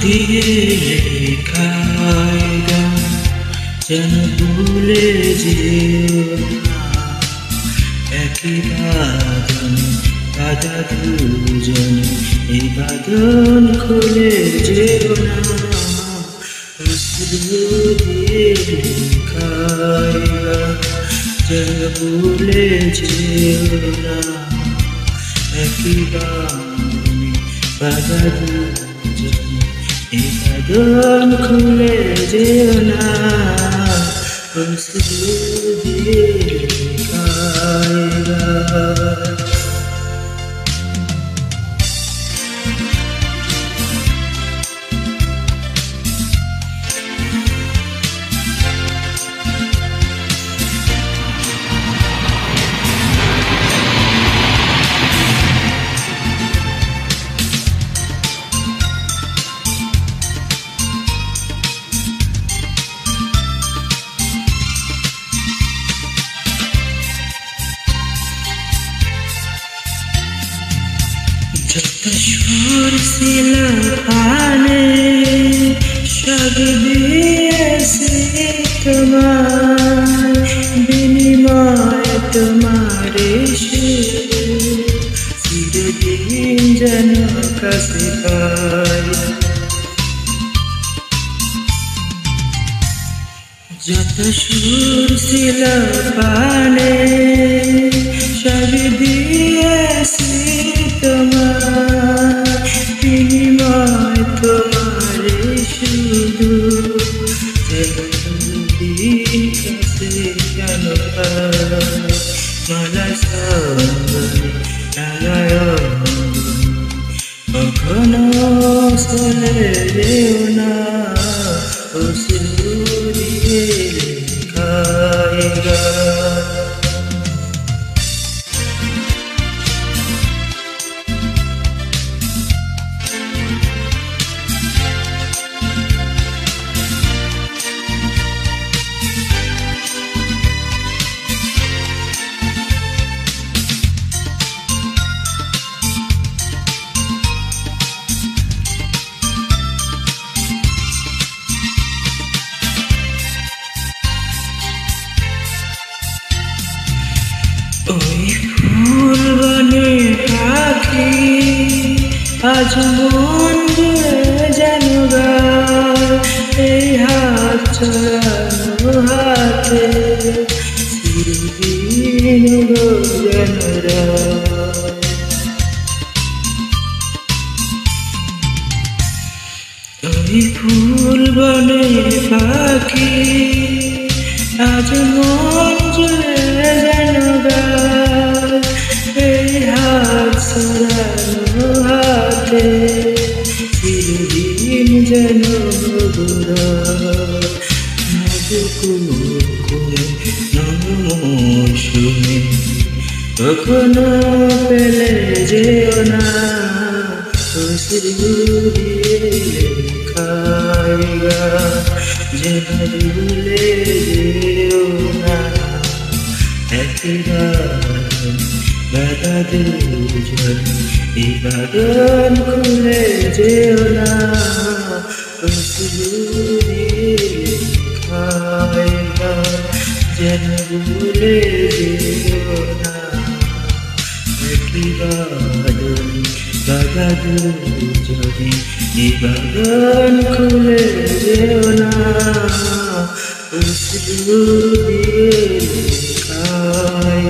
দিয়ে লেখায় গান যেন ভুলে যেও না। একই বাঁধনে বাঁধা দুজনে, এই বাঁধন খুলে যেও না। অশ্রু দিয়ে লেখায় গান যেন ভুলে যেও না। একই বাঁধনে বাঁধা দুজনে, এই বাঁধন খুলে যেও না। অশ্রু দিয়ে লেখায় গান। যত সুর ছিল প্রাণে সব দিয়েছি তোমার বিনিময়, তোমার চিরদিন যেন কাছে পাই। যত সুর ছিল প্রাণে সব দিয়েছি তোমার বিনিময়, তোমার শুধু চিরদিন কাছে যেন পাই। মালা কখনো চলে যেও না। অশ্রু দিয়ে লেখায় গান। ওই ফুল বনে পাখি আজ মন যেন গায়। এই হাত ছড়ানো হাতে চিরদিন যেন রায়। ওই ফুল বনে পাখি আজ মন যেন গায়। এই হাত ছড়ানো হাতে চিরদিন যেন মৌসুমে কখনো পেলে যেও না। অশ্রু দিয়ে লেখায় গান যেন ভুলে যেও না। একই বাঁধনে বাঁধা দুজনে, এই বাঁধন খুলে যেও না। অশ্রু দিয়ে লেখায় গান যেন ভুলে যেও না। একই বাঁধনে বাঁধা দুজনে, এই বাঁধন খুলে যেও না। অশ্রু দিয়ে লেখায়